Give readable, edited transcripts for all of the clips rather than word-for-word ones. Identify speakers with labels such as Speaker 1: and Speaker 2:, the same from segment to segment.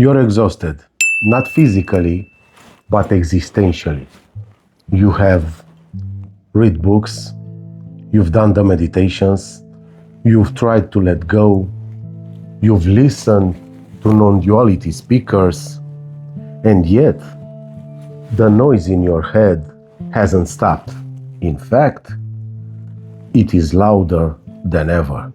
Speaker 1: You're exhausted, not physically, but existentially. You have read books, you've done the meditations, you've tried to let go, you've listened to non-duality speakers, and yet the noise in your head hasn't stopped. In fact, it is louder than ever.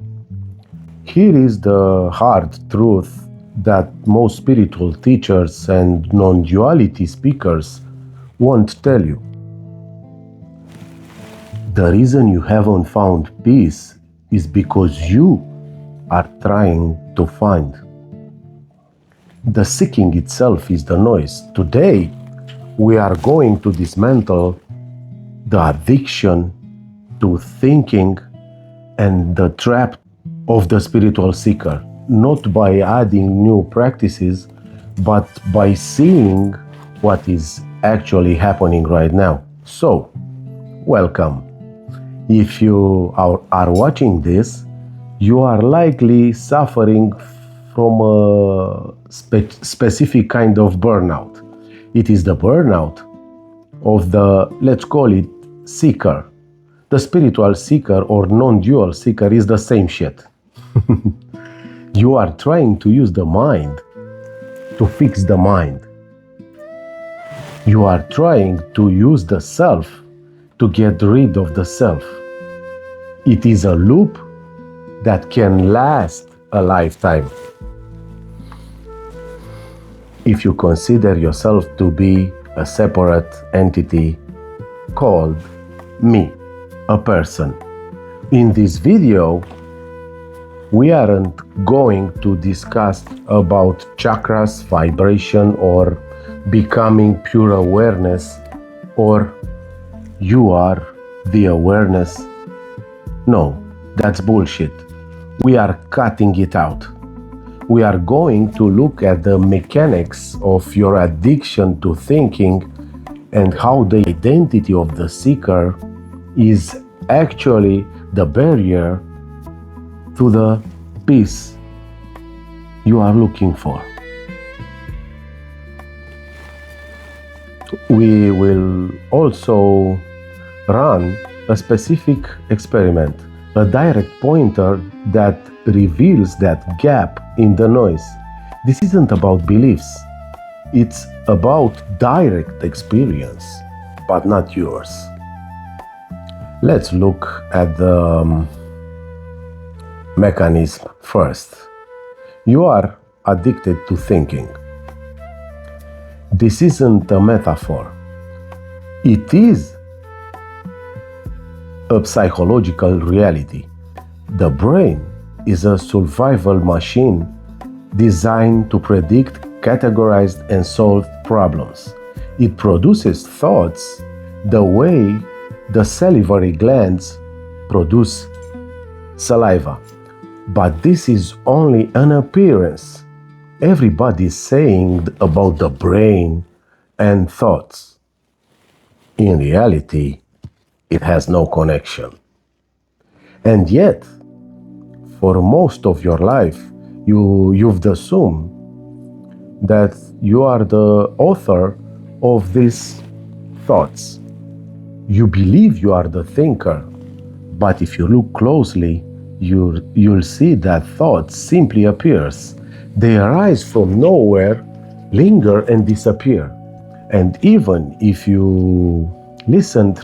Speaker 1: Here is the hard truth that most spiritual teachers and non-duality speakers won't tell you. The reason you haven't found peace is because you are trying to find. The seeking itself is the noise. Today, we are going to dismantle the addiction to thinking and the trap of the spiritual seeker, not by adding new practices, but by seeing what is actually happening right now. So, welcome. If you are watching this, you are likely suffering from a specific kind of burnout. It is the burnout of the, let's call it, seeker. The spiritual seeker or non-dual seeker is the same shit. You are trying to use the mind to fix the mind. You are trying to use the self to get rid of the self. It is a loop that can last a lifetime. If you consider yourself to be a separate entity called me, a person. In this video, we aren't going to discuss about chakras, vibration, or becoming pure awareness, or you are the awareness. No, that's bullshit. We are cutting it out. We are going to look at the mechanics of your addiction to thinking and how the identity of the seeker is actually the barrier to the peace you are looking for. We will also run a specific experiment, a direct pointer that reveals that gap in the noise. This isn't about beliefs, it's about direct experience, but not yours. Let's look at the mechanism first. You are addicted to thinking. This isn't a metaphor. It is a psychological reality. The brain is a survival machine designed to predict, categorize, and solve problems. It produces thoughts the way the salivary glands produce saliva. But this is only an appearance. Everybody is saying about the brain and thoughts. In reality, it has no connection. And yet, for most of your life, you've assumed that you are the author of these thoughts. You believe you are the thinker, but if you look closely, you'll see that thought simply appears. They arise from nowhere, linger and disappear. And even if you listened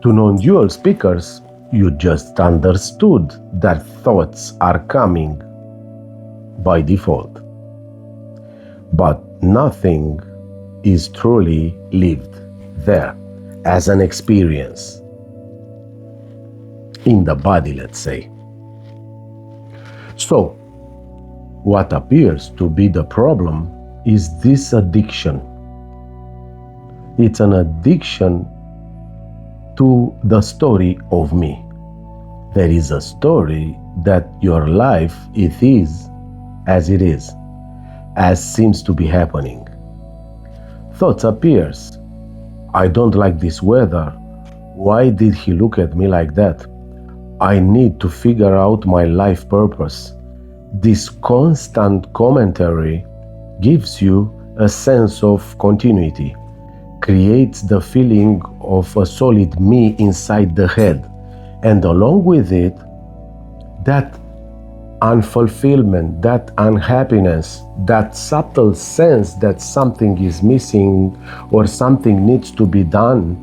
Speaker 1: to non-dual speakers, you just understood that thoughts are coming by default. But nothing is truly lived there as an experience. In the body, let's say. So, what appears to be the problem is this addiction. It's an addiction to the story of me. There is a story that your life, it is as it is, as seems to be happening. Thoughts appears. I don't like this weather. Why did he look at me like that? I need to figure out my life purpose. This constant commentary gives you a sense of continuity, creates the feeling of a solid me inside the head, and along with it, that unfulfillment, that unhappiness, that subtle sense that something is missing or something needs to be done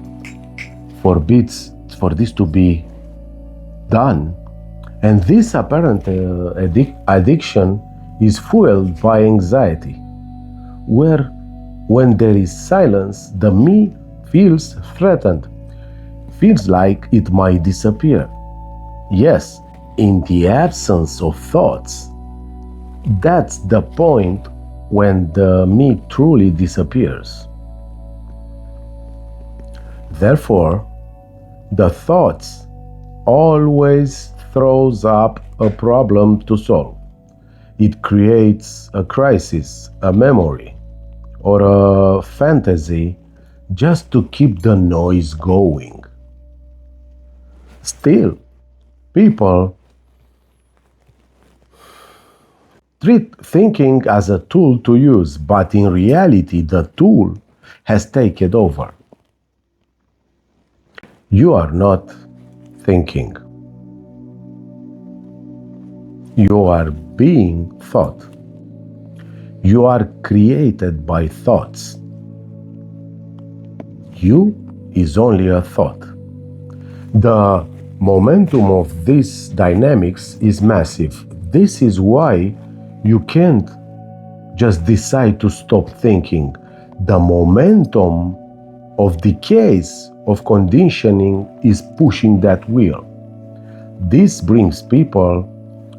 Speaker 1: forbids for this to be done. And this apparent addiction is fueled by anxiety, where when there is silence, the me feels threatened, feels like it might disappear. Yes, in the absence of thoughts, that's the point when the me truly disappears. Therefore, the thoughts always throws up a problem to solve. It creates a crisis, a memory, or a fantasy just to keep the noise going. Still, people treat thinking as a tool to use, but in reality, the tool has taken over. You are not thinking. You are being thought. You are created by thoughts. You is only a thought. The momentum of these dynamics is massive. This is why you can't just decide to stop thinking. The momentum of the case of conditioning is pushing that wheel. This brings people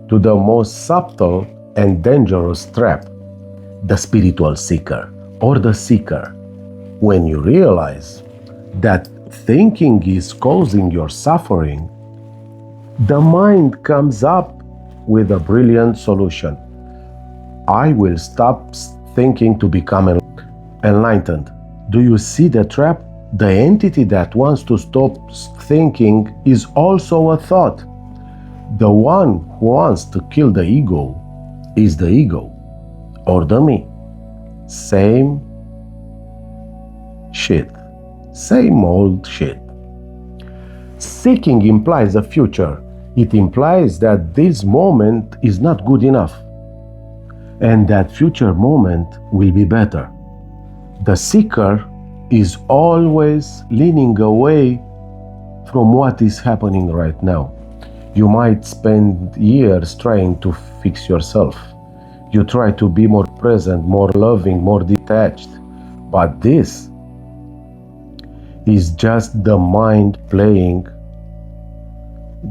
Speaker 1: to the most subtle and dangerous trap, the spiritual seeker or the seeker. When you realize that thinking is causing your suffering, the mind comes up with a brilliant solution. I will stop thinking to become enlightened. Do you see the trap? The entity that wants to stop thinking is also a thought. The one who wants to kill the ego is the ego or the me. Same shit. Same old shit. Seeking implies a future. It implies that this moment is not good enough and that future moment will be better. The seeker is always leaning away from what is happening right now. You might spend years trying to fix yourself. You try to be more present, more loving, more detached. But this is just the mind playing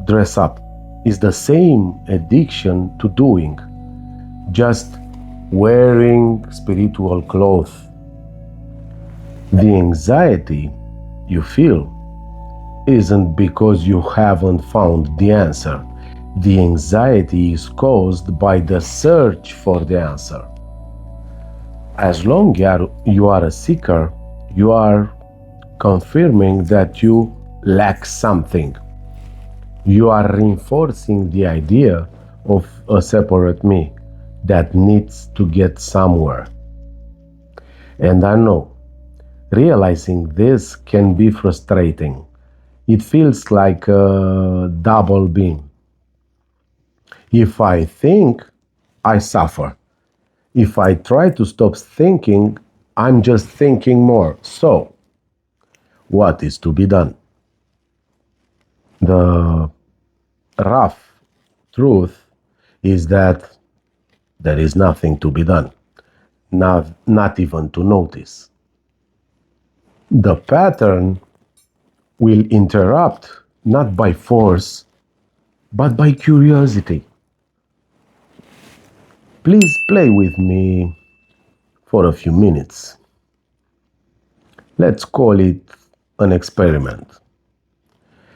Speaker 1: dress up. It's the same addiction to doing, just wearing spiritual clothes. The anxiety you feel isn't because you haven't found the answer. The anxiety is caused by the search for the answer. As long as you are a seeker, you are confirming that you lack something. You are reinforcing the idea of a separate me that needs to get somewhere. And I know, realizing this can be frustrating. It feels like a double beam. If I think, I suffer. If I try to stop thinking, I'm just thinking more. So, what is to be done? The rough truth is that there is nothing to be done, not even to notice. The pattern will interrupt not by force, but by curiosity. Please play with me for a few minutes. Let's call it an experiment.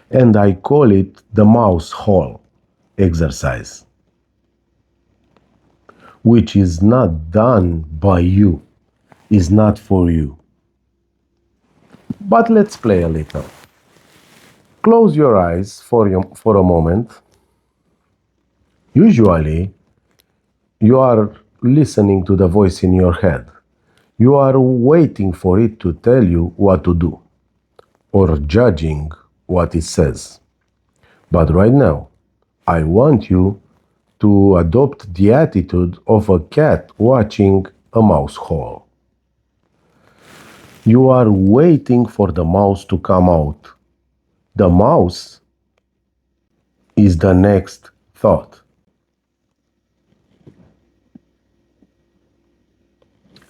Speaker 1: And I call it the Mousehole exercise, which is not done by you, is not for you. But let's play a little. Close your eyes for a moment. Usually, you are listening to the voice in your head. You are waiting for it to tell you what to do or judging what it says. But right now, I want you to adopt the attitude of a cat watching a mouse hole. You are waiting for the mouse to come out. The mouse is the next thought.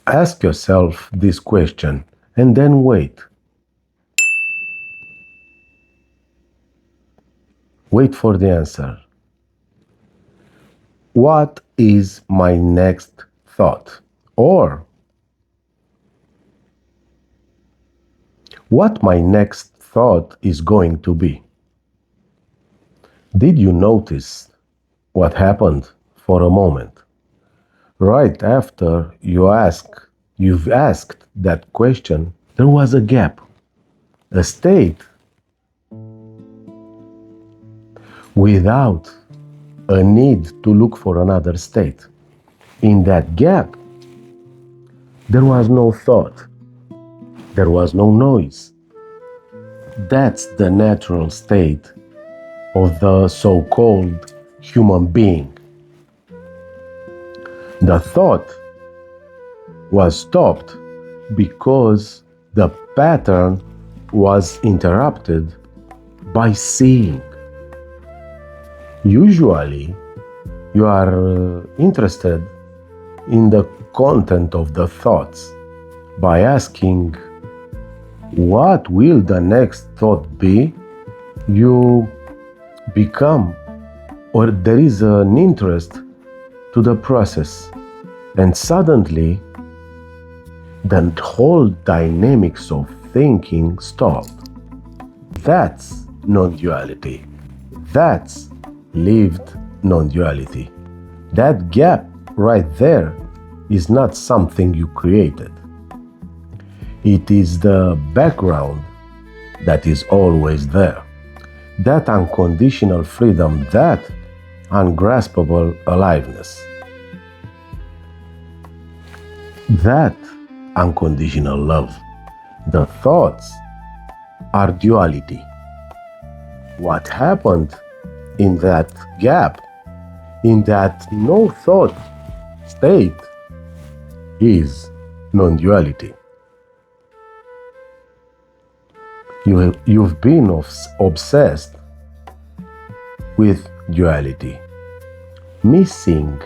Speaker 1: Ask yourself this question and then wait. Wait for the answer. What is my next thought? Or what my next thought is going to be? Did you notice what happened for a moment? Right after you've asked that question, there was a gap, a state without a need to look for another state. In that gap, there was no thought, there was no noise. That's the natural state of the so-called human being. The thought was stopped because the pattern was interrupted by seeing. Usually, you are interested in the content of the thoughts by asking, what will the next thought be? You become, or there is an interest to the process, and suddenly the whole dynamics of thinking stopped. That's non-duality. That's lived non-duality. That gap right there is not something you created. It is the background that is always there. That unconditional freedom, that ungraspable aliveness. That unconditional love. The thoughts are duality. What happened in that gap, in that no thought state, is non-duality. You've been obsessed with duality, missing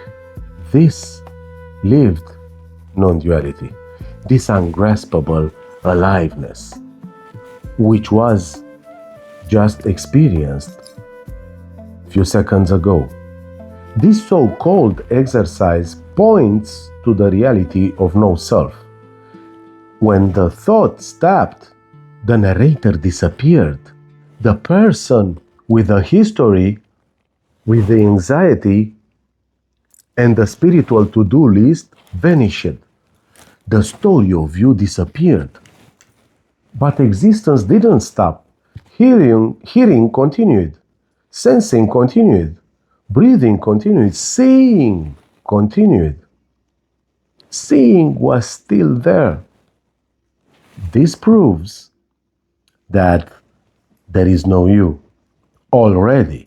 Speaker 1: this lived non-duality, this ungraspable aliveness, which was just experienced a few seconds ago. This so-called exercise points to the reality of no self. When the thought stopped, the narrator disappeared. The person with the history, with the anxiety, and the spiritual to-do list vanished. The story of you disappeared. But existence didn't stop. Hearing continued. Sensing continued. Breathing continued. Seeing continued. Seeing was still there. This proves that there is no you already.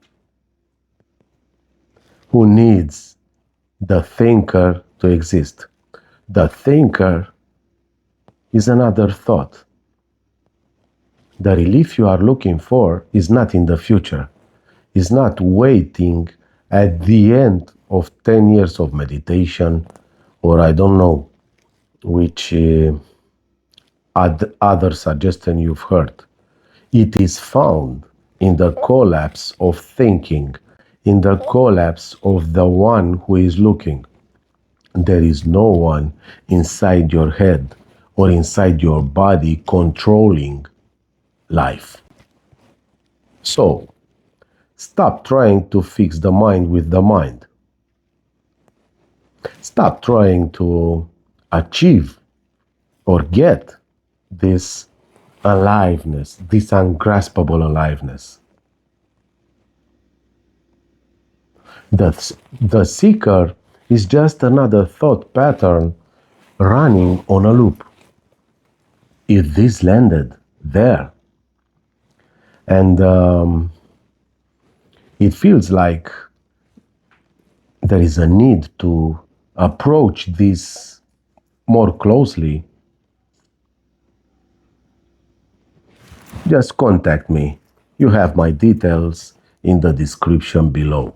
Speaker 1: Who needs the thinker to exist? The thinker is another thought. The relief you are looking for is not in the future, is not waiting at the end of 10 years of meditation, or I don't know which other suggestion you've heard. It is found in the collapse of thinking, in the collapse of the one who is looking. There is no one inside your head or inside your body controlling life. So, stop trying to fix the mind with the mind. Stop trying to achieve or get this aliveness, this ungraspable aliveness. The seeker It's just another thought pattern running on a loop. If this landed there, and it feels like there is a need to approach this more closely, just contact me. You have my details in the description below.